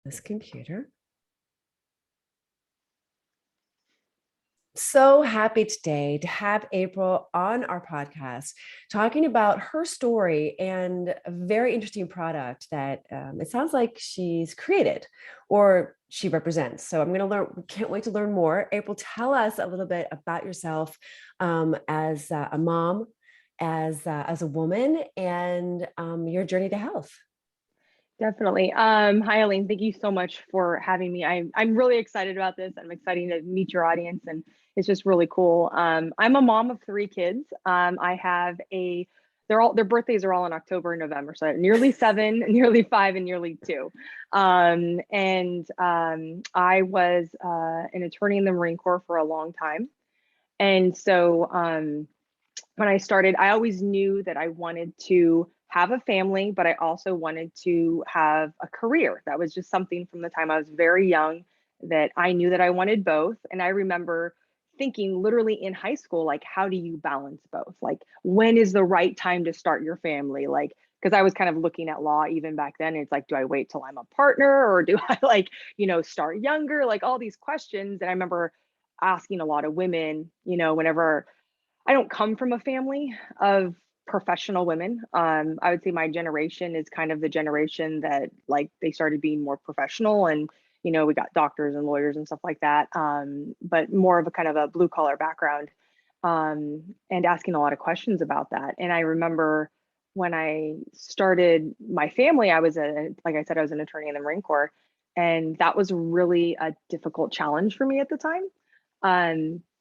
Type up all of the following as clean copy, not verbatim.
This computer. So happy today to have April on our podcast talking about her story and a very interesting product that it sounds like she's created or she represents. So I'm going to learn, can't wait to learn more. April, tell us a little bit about yourself as a mom, as a woman, and your journey to health. Definitely. Hi, Helene. Thank you so much for having me. I'm really excited about this. I'm excited to meet your audience, and it's just really cool. I'm a mom of three kids. I have their birthdays are all in October and November, so nearly 7, nearly 5, and nearly 2. I was an attorney in the Marine Corps for a long time, and so when I started, I always knew that I wanted to have a family, but I also wanted to have a career. That was just something from the time I was very young that I knew that I wanted both. And I remember thinking literally in high school, like, how do you balance both? Like, when is the right time to start your family? Like, because I was kind of looking at law even back then. It's like, do I wait till I'm a partner or do I like, start younger? Like all these questions. And I remember asking a lot of women, whenever I don't come from a family of professional women. I would say my generation is kind of the generation that like they started being more professional and we got doctors and lawyers and stuff like that. But more of a kind of a blue collar background and asking a lot of questions about that. And I remember when I started my family, like I said, I was an attorney in the Marine Corps. And that was really a difficult challenge for me at the time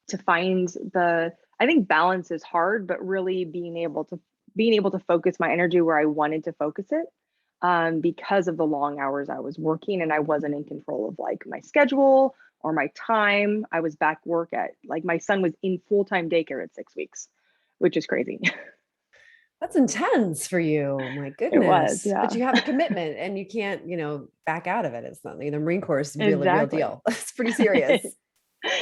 to find I think balance is hard, but really being able to focus my energy where I wanted to focus it because of the long hours I was working and I wasn't in control of like my schedule or my time. I was back work at like my son was in full-time daycare at 6 weeks, which is crazy. That's intense for you. My It was, goodness. But yeah. you have a commitment and you can't, back out of it. It's not the Marine Corps is really real Exactly. deal. It's pretty serious.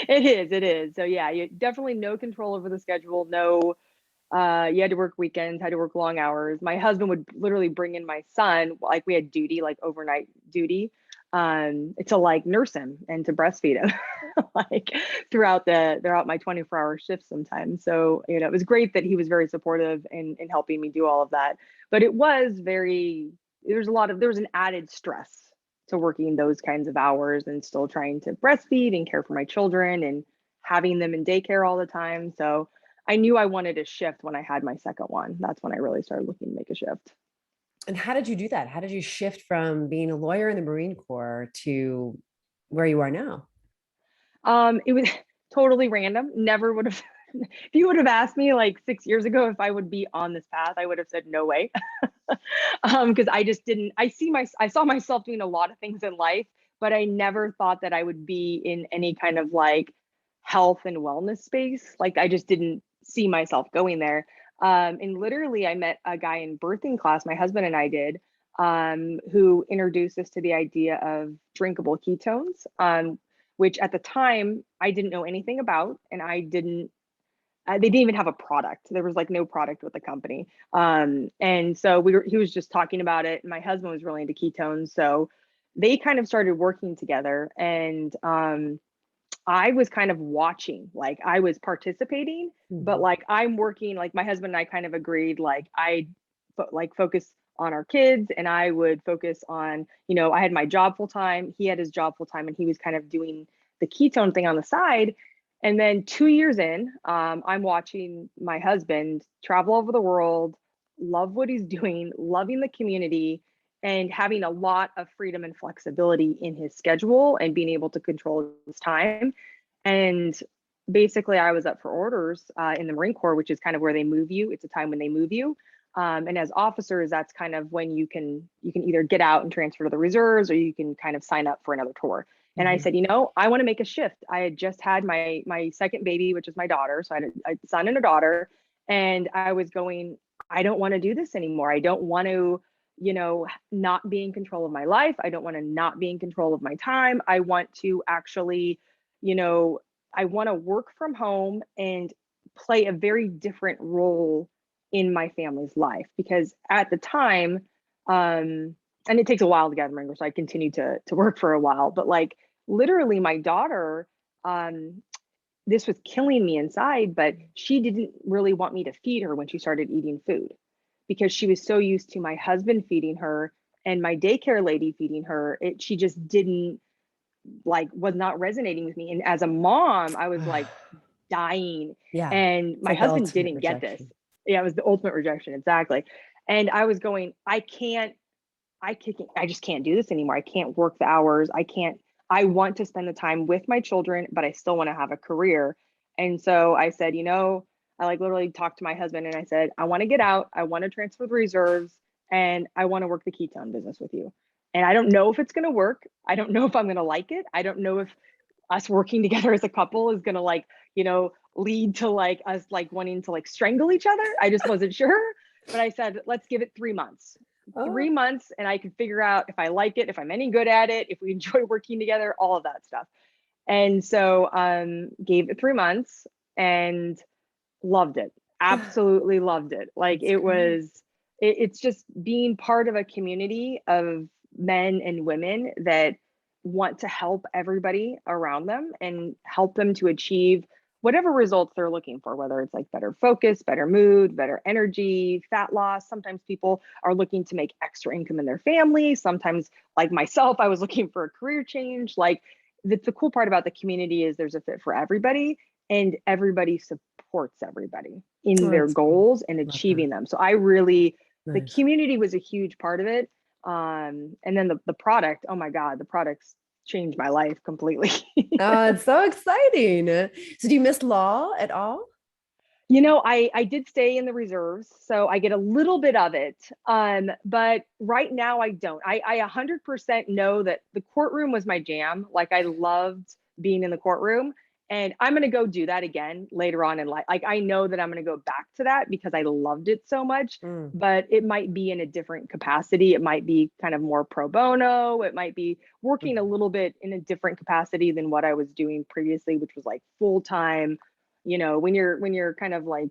It is. So yeah, you definitely no control over the schedule. No, you had to work weekends, had to work long hours. My husband would literally bring in my son, like we had duty, like overnight duty, to like nurse him and to breastfeed him, like throughout my 24-hour shifts sometimes. So, it was great that he was very supportive in helping me do all of that. But there was an added stress to working those kinds of hours and still trying to breastfeed and care for my children and having them in daycare all the time. So I knew I wanted a shift when I had my second one. That's when I really started looking to make a shift. And how did you do that? How did you shift from being a lawyer in the Marine Corps to where you are now? It was totally random. Never would have, if you would have asked me like 6 years ago if I would be on this path, I would have said no way. Because I just didn't, I saw myself doing a lot of things in life, but I never thought that I would be in any kind of like health and wellness space. Like I just didn't see myself going there. And literally, I met a guy in birthing class, my husband and I did, who introduced us to the idea of drinkable ketones, which at the time I didn't know anything about, and they didn't even have a product. There was like no product with the company. And so he was just talking about it. And my husband was really into ketones. So they kind of started working together. And I was kind of watching, like I was participating, but Mhm. like I'm working, like my husband and I kind of agreed, like like focus on our kids and I would focus on, I had my job full time, he had his job full time, and he was kind of doing the ketone thing on the side. And then 2 years in, I'm watching my husband travel over the world, love what he's doing, loving the community, and having a lot of freedom and flexibility in his schedule and being able to control his time. And basically, I was up for orders in the Marine Corps, which is kind of where they move you. It's a time when they move you. And as officers, that's kind of when you can either get out and transfer to the reserves, or you can kind of sign up for another tour. And I Mhm. said, I want to make a shift. I had just had my second baby, which is my daughter. So I had a son and a daughter, and I was going, I don't want to do this anymore. I don't want to, not be in control of my life. I don't want to not be in control of my time. I want to actually, you know, I want to work from home and play a very different role in my family's life, because at the time, um, and it takes a while to get them in, so I continued to work for a while. But like literally my daughter, um, this was killing me inside, but she didn't really want me to feed her when she started eating food because she was so used to my husband feeding her and my daycare lady feeding her. She just didn't like, was not resonating with me. And as a mom, I was like dying. Yeah. And It's my like the husband ultimate didn't get this. rejection. Yeah, it was the ultimate rejection. Exactly. And I was going, I just can't do this anymore. I can't work the hours. I want to spend the time with my children, but I still want to have a career. And so I said, I like literally talked to my husband and I said, I want to get out. I want to transfer the reserves and I want to work the ketone business with you. And I don't know if it's going to work. I don't know if I'm going to like it. I don't know if us working together as a couple is going to like, lead to like us like wanting to like strangle each other. I just wasn't sure. But I said, let's give it 3 months. Oh, 3 months and I can figure out if I like it, if I'm any good at it, if we enjoy working together, all of that stuff. And so gave it 3 months and loved it. Absolutely loved it. Like that's great. it's just being part of a community of men and women that want to help everybody around them and help them to achieve whatever results they're looking for, whether it's like better focus, better mood, better energy, fat loss. Sometimes people are looking to make extra income in their family. Sometimes, like myself, I was looking for a career change. Like the cool part about the community is there's a fit for everybody and everybody supports everybody in Oh, their that's great. goals and Love that. achieving them. So I really, the Nice. community was a huge part of it. And then the product, oh my God, the products changed my life completely. Oh, it's so exciting. So do you miss law at all? I did stay in the reserves, so I get a little bit of it. But right now I don't. I 100% know that the courtroom was my jam. Like I loved being in the courtroom, and I'm gonna go do that again later on in life. Like I know that I'm gonna go back to that because I loved it so much. Mm. But it might be in a different capacity. It might be kind of more pro bono. It might be working a Mhm. little bit in a different capacity than what I was doing previously, which was like full time. When you're kind of like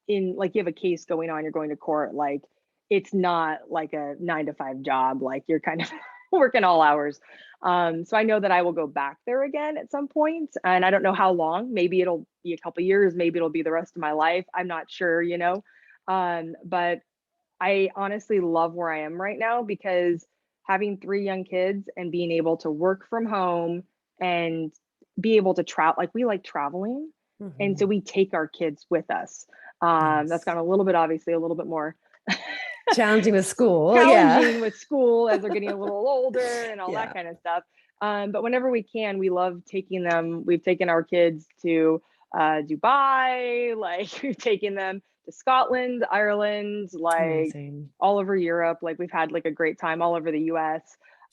in like you have a case going on, you're going to court, like it's not like a 9 to 5 job, like you're kind of working all hours. So I know that I will go back there again at some point, and I don't know how long. Maybe it'll be a couple years, maybe it'll be the rest of my life. I'm not sure. But I honestly love where I am right now because having 3 young kids and being able to work from home and be able to travel, like we like traveling. And so Mhm. we take our kids with us. That's Nice. gotten a little bit, obviously, a little bit more Challenging with school. Yeah. challenging with school as they're getting a little older and all that Yeah. kind of stuff. But whenever we can, we love taking them. We've taken our kids to Dubai, like we've taken them to Scotland, Ireland, like Amazing. all over Europe. Like we've had like a great time all over the US.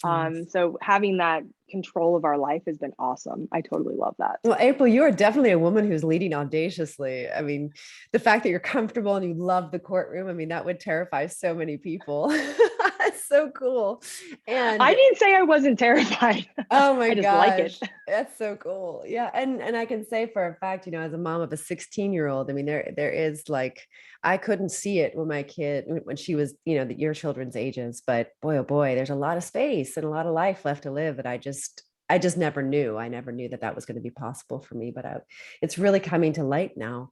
Nice. So having that control of our life has been awesome. I totally love that. Well, April, you are definitely a woman who's leading audaciously. I mean, the fact that you're comfortable and you love the courtroom, I mean, that would terrify so many people. It's so cool. I And didn't say I wasn't terrified. oh my I just like it. gosh, that's so cool. Yeah. And I can say for a fact, as a mom of a 16-year-old, I mean, there is like, I couldn't see it when my kid, when she was, your children's ages, but boy, oh boy, there's a lot of space and a lot of life left to live that I just never knew. I never knew that that was going to be possible for me, but it's really coming to light now.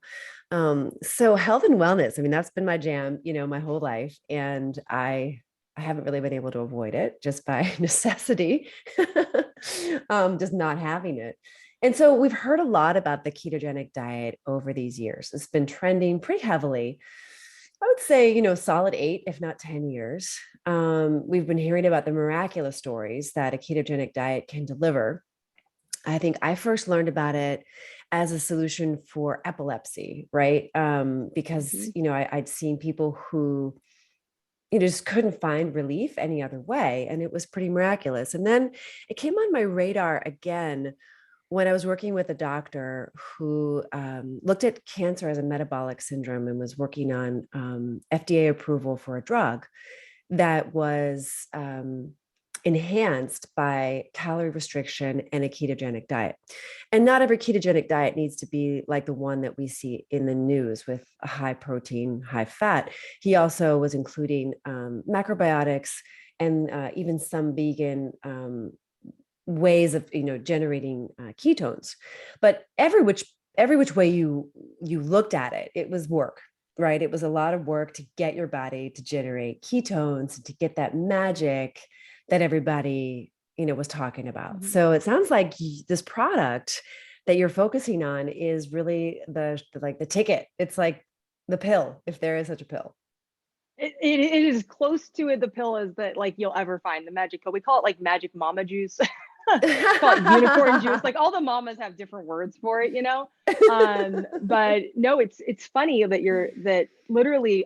So health and wellness, I mean, that's been my jam, my whole life. And I haven't really been able to avoid it just by necessity, just not having it. And so we've heard a lot about the ketogenic diet over these years. It's been trending pretty heavily. I would say, solid 8, if not 10 years. We've been hearing about the miraculous stories that a ketogenic diet can deliver. I think I first learned about it as a solution for epilepsy, right? Because, Mhm. I'd seen people who just couldn't find relief any other way. And it was pretty miraculous. And then it came on my radar again when I was working with a doctor who looked at cancer as a metabolic syndrome and was working on FDA approval for a drug that was enhanced by calorie restriction and a ketogenic diet. And not every ketogenic diet needs to be like the one that we see in the news with a high protein, high fat. He also was including macrobiotics and even some vegan ways of generating ketones. But every which way you looked at it, it was work, right? It was a lot of work to get your body to generate ketones, to get that magic that everybody was talking about. Mhm. So it sounds like this product that you're focusing on is really the ticket. It's like the pill, if there is such a pill. It is close to it, the pill is that like you'll ever find the magic pill. We call it like magic mama juice. Call it unicorn juice. Like all the mamas have different words for it, you know? But no, it's funny that that literally,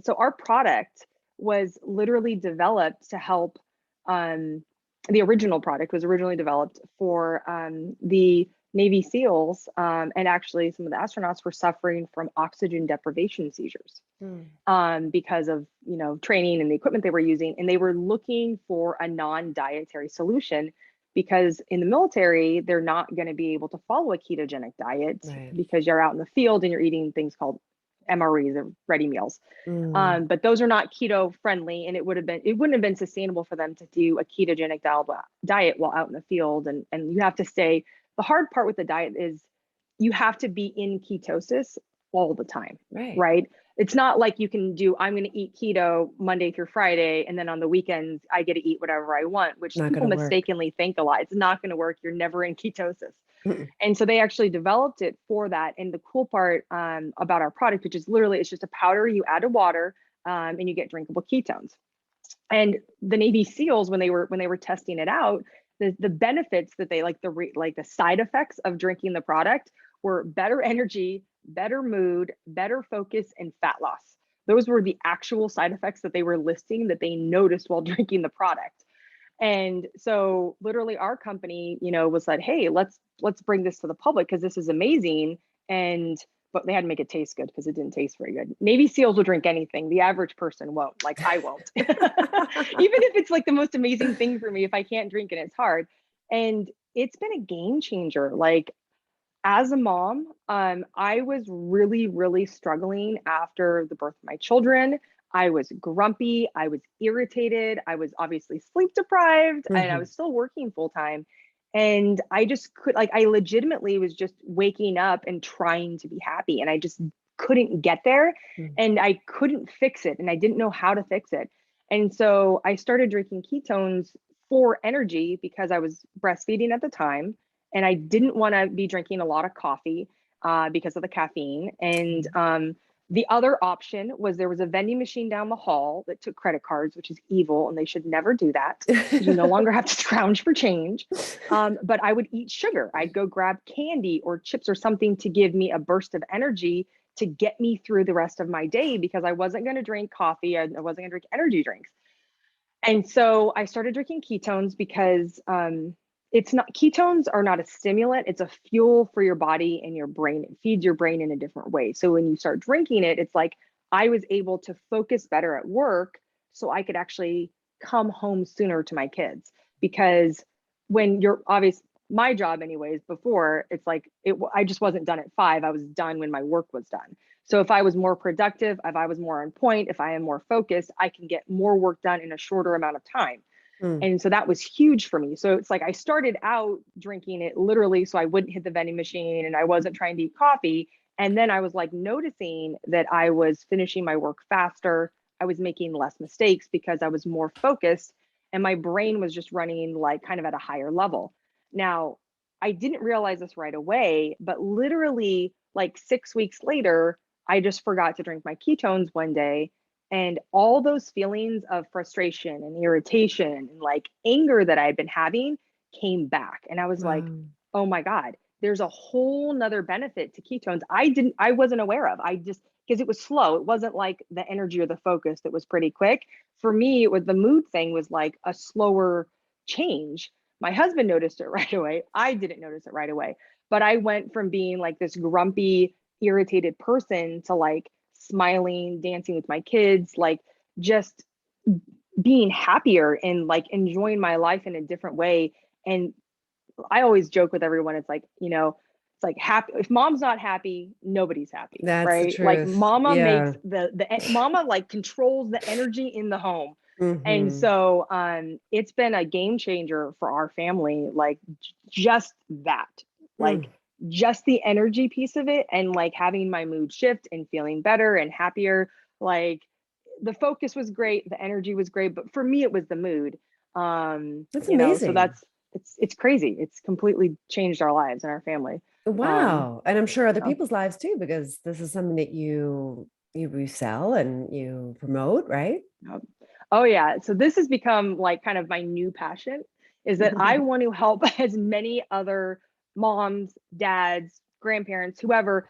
so our product was literally developed to help, um, the original product was originally developed for the Navy SEALs, and actually some of the astronauts were suffering from oxygen deprivation seizures, Hmm. because of training and the equipment they were using, and they were looking for a non-dietary solution because in the military they're not going to be able to follow a ketogenic diet Right. because you're out in the field and you're eating things called MREs or ready meals. Mm, But those are not keto friendly, and it wouldn't have been sustainable for them to do a ketogenic diet while out in the field. And you have to stay. The hard part with the diet is you have to be in ketosis all the time, right. right? It's not like you can do, I'm going to eat keto Monday through Friday, and then on the weekends, I get to eat whatever I want, which Not people gonna work. mistakenly think a lot. It's not going to work. You're never in ketosis. Mm-mm. And so they actually developed it for that. And the cool part, about our product, which is literally, it's just a powder you add to water, and you get drinkable ketones. And the Navy SEALs, when they were testing it out, the benefits that they like the side effects of drinking the product were better energy, better mood, better focus, and fat loss. Those were the actual side effects that they were listing that they noticed while drinking the product. And so literally our company, was like, hey, let's bring this to the public because this is amazing. And but they had to make it taste good because it didn't taste very good. Navy SEALs will drink anything. The average person won't. Like I won't. Even if it's like the most amazing thing for me, if I can't drink it, it's hard. And it's been a game changer. Like as a mom, I was really, really struggling after the birth of my children. I was grumpy. I was irritated. I was obviously sleep deprived, and I Mhm. was still working full time. And I just I legitimately was just waking up and trying to be happy. And I just couldn't get there, Mm. and I couldn't fix it. And I didn't know how to fix it. And so I started drinking ketones for energy because I was breastfeeding at the time and I didn't want to be drinking a lot of coffee, because of the caffeine. And Mhm. the other option was there was a vending machine down the hall that took credit cards, which is evil, and they should never do that because you no longer have to scrounge for change. But I would eat sugar. I'd go grab candy or chips or something to give me a burst of energy to get me through the rest of my day because I wasn't going to drink coffee. I wasn't going to drink energy drinks. And so I started drinking ketones because, it's not, ketones are not a stimulant, it's a fuel for your body and your brain. It feeds your brain in a different way. So when you start drinking it, it's like I was able to focus better at work so I could actually come home sooner to my kids. Because when you're obvious, my job anyways before, it's like I just wasn't done at 5, I was done when my work was done. So if I was more productive, if I was more on point, if I am more focused, I can get more work done in a shorter amount of time. Mm. And so that was huge for me. So it's like I started out drinking it literally so I wouldn't hit the vending machine and I wasn't trying to eat coffee. And then I was like noticing that I was finishing my work faster. I was making less mistakes because I was more focused and my brain was just running like kind of at a higher level. Now, I didn't realize this right away, but literally like 6 weeks later, I just forgot to drink my ketones one day, and all those feelings of frustration and irritation and like anger that I had been having came back. And I was like, Wow. oh my God, there's a whole nother benefit to ketones I wasn't aware of. I just, because it was slow. It wasn't like the energy or the focus that was pretty quick. For me, it was the mood thing was like a slower change. My husband noticed it right away. I didn't notice it right away. But I went from being like this grumpy, irritated person to like smiling, dancing with my kids, like just being happier and like enjoying my life in a different way. And I always joke with everyone, it's like, it's like happy. If mom's not happy, nobody's happy, That's the right? Like truth. mama makes Yeah. the mama like controls the energy in the home. And Mm-hmm. so it's been a game changer for our family, like just that, like just the energy piece of it, and like having my mood shift and feeling better and happier. Like the focus was great, the energy was great, but for me it was the mood. That's So amazing. that's it's crazy. It's completely changed our lives and our family. Um, Wow. And I'm sure other so people's lives too, because this is something that you resell and you promote, right? Yep. Oh yeah. So this has become like kind of my new passion, is that I want to help as many other moms, dads, grandparents, whoever,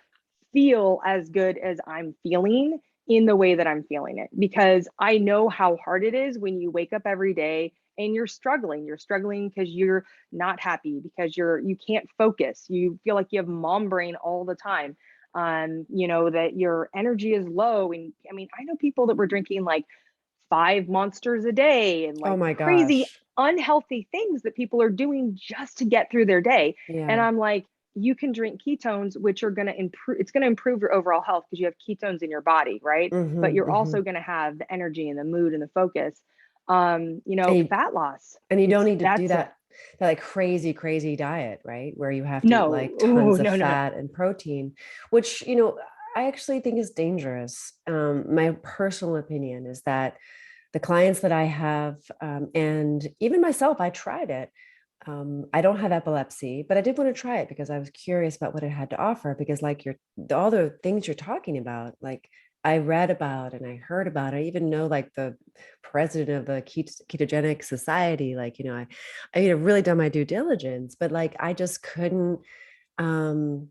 feel as good as I'm feeling in the way that I'm feeling it. Because I know how hard it is when you wake up every day and you're struggling. You're struggling because you're not happy, because you can't focus. You feel like you have mom brain all the time. That your energy is low. And I mean, I know people that were drinking like 5 monsters a day and Oh like my crazy gosh. unhealthy things that people are doing just to get through their day. And Yeah. I'm like, you can drink ketones, which are going to improve, it's going to improve your overall health because you have ketones in your body, right? But Mm-hmm, you're mm-hmm. also going to have the energy and the mood and the focus. And you, Fat loss. and you don't It's need to do that's a that like crazy diet, right? Where you have to eat no. like Oh, tons of no, no, no. fat and protein, which, I actually think is dangerous. My personal opinion is that the clients that I have, and even myself, I tried it. I don't have epilepsy, but I did want to try it because I was curious about what it had to offer. Because, like, all the things you're talking about, like I read about and I heard about, I even know like the president of the ketogenic society. Like, I really done my due diligence, but like I just couldn't. Um,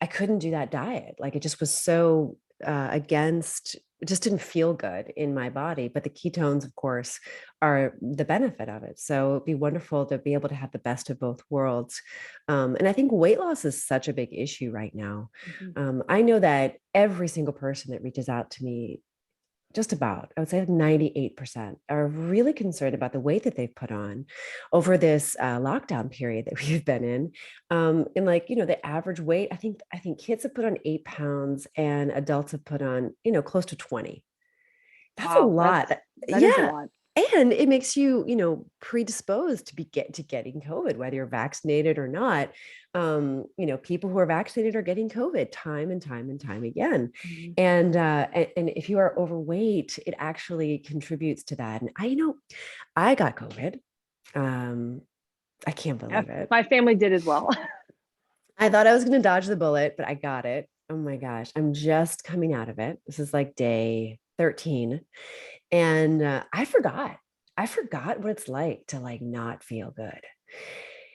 I couldn't do that diet. Like it just was so against, it just didn't feel good in my body. But the ketones, of course, are the benefit of it. So it'd be wonderful to be able to have the best of both worlds. And I think weight loss is such a big issue right now. Mhm. I know that every single person that reaches out to me, just about, I would say like 98% are really concerned about the weight that they've put on over this lockdown period that we've been in. And like, the average weight, I think kids have put on 8 pounds and adults have put on, close to 20. That's a Wow, lot. that is a Yeah. lot. And it makes you, predisposed to getting COVID, whether you're vaccinated or not. People who are vaccinated are getting COVID time and time and time again. Mhm. And if you are overweight, it actually contributes to that. And I got COVID. Um, I can't Yeah, believe it. my family did as well. I thought I was going to dodge the bullet, but I got it. Oh my gosh, I'm just coming out of it. This is like day 13. And I forgot what it's like to like not feel good.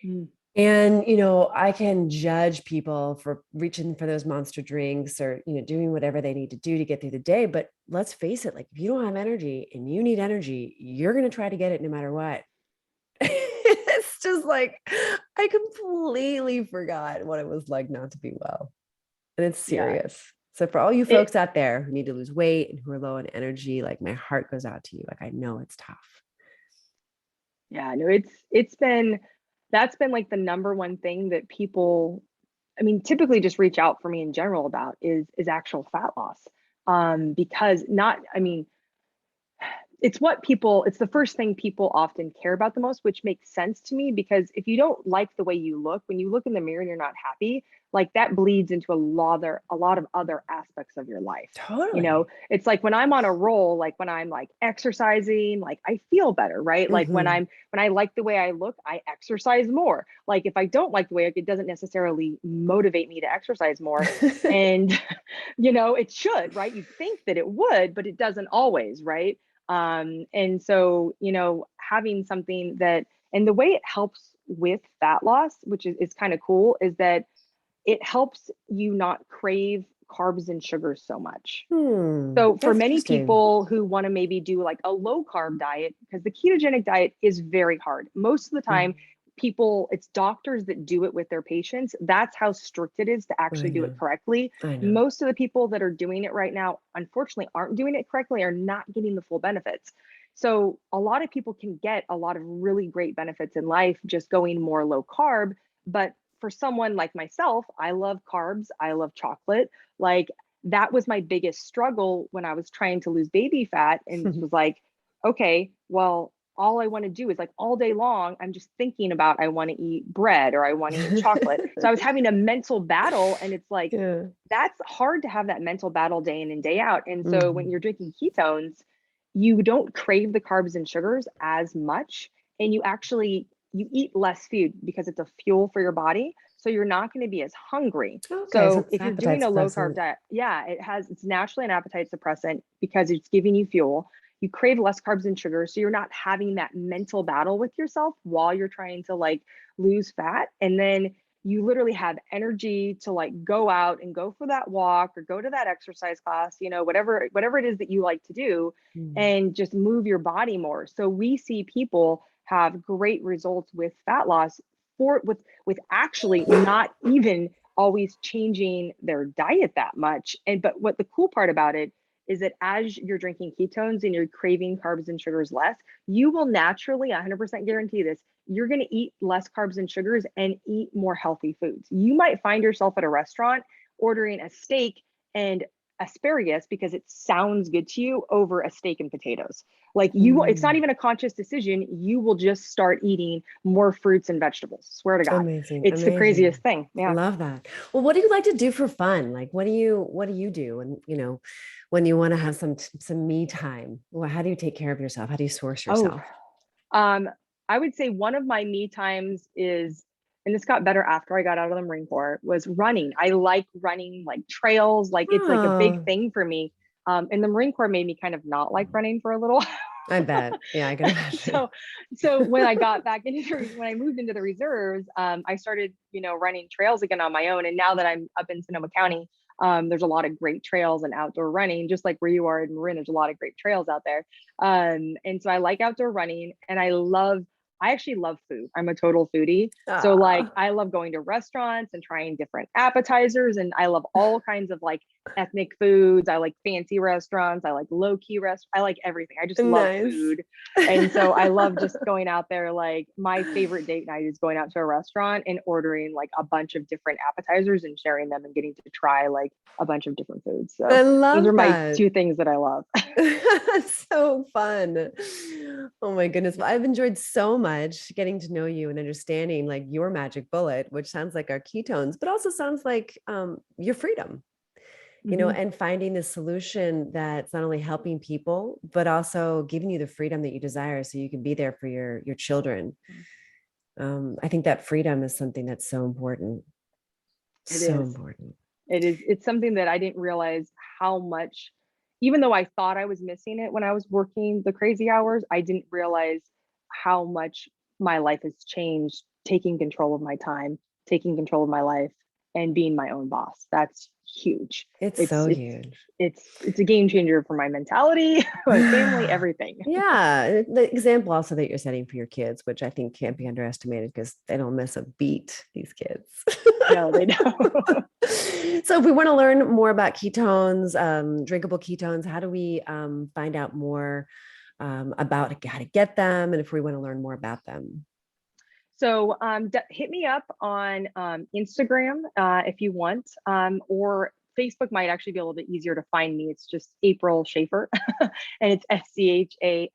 Mm. And I can judge people for reaching for those monster drinks or doing whatever they need to do to get through the day, but let's face it, like if you don't have energy and you need energy, you're going to try to get it no matter what. It's just like I completely forgot what it was like not to be well. And it's Yeah. serious. So for all you It folks out there who need to lose weight and who are low on energy, like my heart goes out to you. Like I know it's tough. Yeah, no, it's been that's been like the number one thing that people, I mean, typically just reach out for me in general about is actual fat loss. Because not, I mean, it's the first thing people often care about the most, which makes sense to me because if you don't like the way you look, when you look in the mirror and you're not happy, like that bleeds into a lot of other aspects of your life. Totally. It's like when I'm on a roll, like when I'm like exercising, like I feel better, right? Like when Hmm. I like the way I look, I exercise more. Like if I don't like the way I look, it doesn't necessarily motivate me to exercise more. And it should, right? You'd think that it would, but it doesn't always, right? And so, having something that, and the way it helps with fat loss, which is kind of cool, is that it helps you not crave carbs and sugars so much. So for That's many interesting. people who want to maybe do like a low carb diet, because the ketogenic diet is very hard. Most of the time, Mhm. it's doctors that do it with their patients. That's how strict it is to I actually do it know. correctly. I know. Most of the people that are doing it right now, unfortunately, aren't doing it correctly, are not getting the full benefits. So a lot of people can get a lot of really great benefits in life just going more low carb. But for someone like myself, I love carbs, I love chocolate. Like that was my biggest struggle when I was trying to lose baby fat and was like, okay, well, all I want to do is like all day long, I'm just thinking about I want to eat bread or I want to eat chocolate. So I was having a mental battle, and it's like, Yeah. that's hard to have that mental battle day in and day out. And so when Mhm. you're drinking ketones, you don't crave the carbs and sugars as much, and you eat less food because it's a fuel for your body. So you're not going to be as hungry. Okay, so So it's if you're appetite doing a low carb suppressant. diet, yeah, it's naturally an appetite suppressant because it's giving you fuel. You crave less carbs and sugars, so you're not having that mental battle with yourself while you're trying to like lose fat. And then you literally have energy to like go out and go for that walk or go to that exercise class, whatever it is that you like to do, Mm. and just move your body more. So we see people have great results with fat loss for with actually not even always changing their diet that much. And but what the cool part about it is that as you're drinking ketones and you're craving carbs and sugars less, you will naturally 100% guarantee this. You're going to eat less carbs and sugars and eat more healthy foods. You might find yourself at a restaurant ordering a steak and asparagus because it sounds good to you over a steak and potatoes. Like it's not Mm. even a conscious decision. You will just start eating more fruits and vegetables. Swear to God. Amazing, It's the craziest amazing. thing. Yeah. Love that. Well, what do you like to do for fun? Like, what do you do? And when you want to have some me time, well, how do you take care of yourself? How do you source Oh, yourself? um, I would say one of my me times is, and this got better after I got out of the Marine Corps, was running. I like running like trails. Like it's like a big Oh, thing for me. And the Marine Corps made me kind of not like running for a little I bet. Yeah, I can imagine. so so when I got back into when I moved into the reserves, I started running trails again on my own. And now that I'm up in Sonoma County, there's a lot of great trails and outdoor running, just like where you are in Marin. There's a lot of great trails out there, and so I like outdoor running, and I actually love food. I'm a total foodie. So like Ah. I love going to restaurants and trying different appetizers, and I love all kinds of like ethnic foods. I like fancy restaurants. I like low key I like everything. I just love Nice. food. And so I love just going out there. Like my favorite date night is going out to a restaurant and ordering like a bunch of different appetizers and sharing them and getting to try like a bunch of different foods. I So those are love my that. two things that I love. So fun. Oh my goodness. Well, I've enjoyed so much getting to know you and understanding like your magic bullet, which sounds like our ketones, but also sounds like your freedom, Mhm. and finding the solution that's not only helping people, but also giving you the freedom that you desire so you can be there for your children. I think that freedom is something that's so important. It So is. important. It's something that I didn't realize how much, even though I thought I was missing it when I was working the crazy hours, I didn't realize how much my life has changed taking control of my time, taking control of my life, and being my own boss. That's huge. It's It's so it's huge. it's a game changer for my mentality, my family, everything. Yeah, the example also that you're setting for your kids, which I think can't be underestimated because they don't miss a beat, these kids. No, they don't. So if we want to learn more about ketones, drinkable ketones, how do we find out more about how to get them, and if we want to learn more about them? So hit me up on Instagram if you want, or Facebook might actually be a little bit easier to find me. It's just April Schaffer, and it's Schaffer.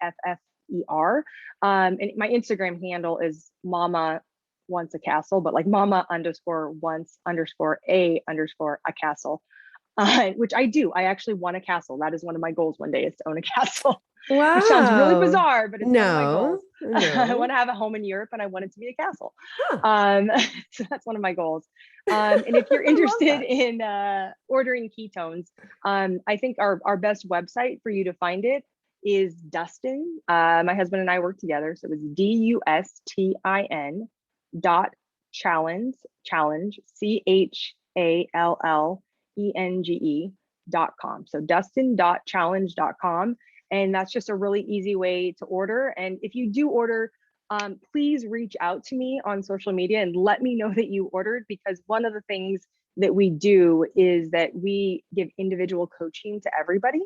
And my Instagram handle is Mama Wants a Castle, but like Mama underscore wants underscore a castle, which I do. I actually want a castle. That is one of my goals one day, is to own a castle, which sounds really Wow. bizarre, but it's one of my No, goals. I want no. to have a home in Europe and I want it to be a castle. Huh. Um, so that's one of my goals. And if you're I love interested that. in ordering ketones, I think our best website for you to find it is Dustin. My husband and I work together. So it was DUSTIN dot challenge, CHALLENGE.com. So Dustin.challenge.com. And that's just a really easy way to order. And if you do order, please reach out to me on social media and let me know that you ordered, because one of the things that we do is that we give individual coaching to everybody.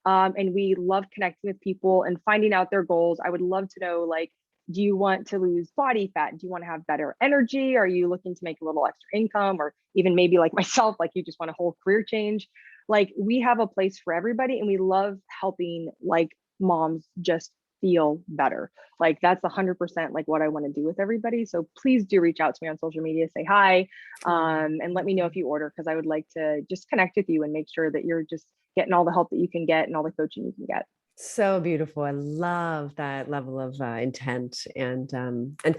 And we love connecting with people and finding out their goals. I would love to know, like, do you want to lose body fat? Do you want to have better energy? Are you looking to make a little extra income? Or even maybe like myself, like you just want a whole career change? Like we have a place for everybody, and we love helping like moms just feel better. Like that's 100% like what I want to do with everybody. So please do reach out to me on social media, say hi, and let me know if you order, because I would like to just connect with you and make sure that you're just getting all the help that you can get and all the coaching you can get. So beautiful. I love that level of intent and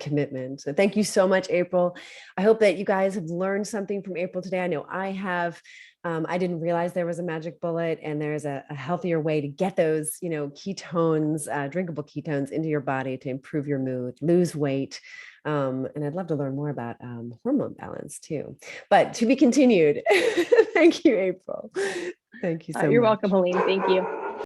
commitment. So thank you so much, April. I hope that you guys have learned something from April today. I know I have. I didn't realize there was a magic bullet, and there's a healthier way to get those, ketones, drinkable ketones into your body to improve your mood, lose weight. And I'd love to learn more about hormone balance too. But to be continued. Thank you, April. Thank you so You're much. welcome, Helene. Thank you.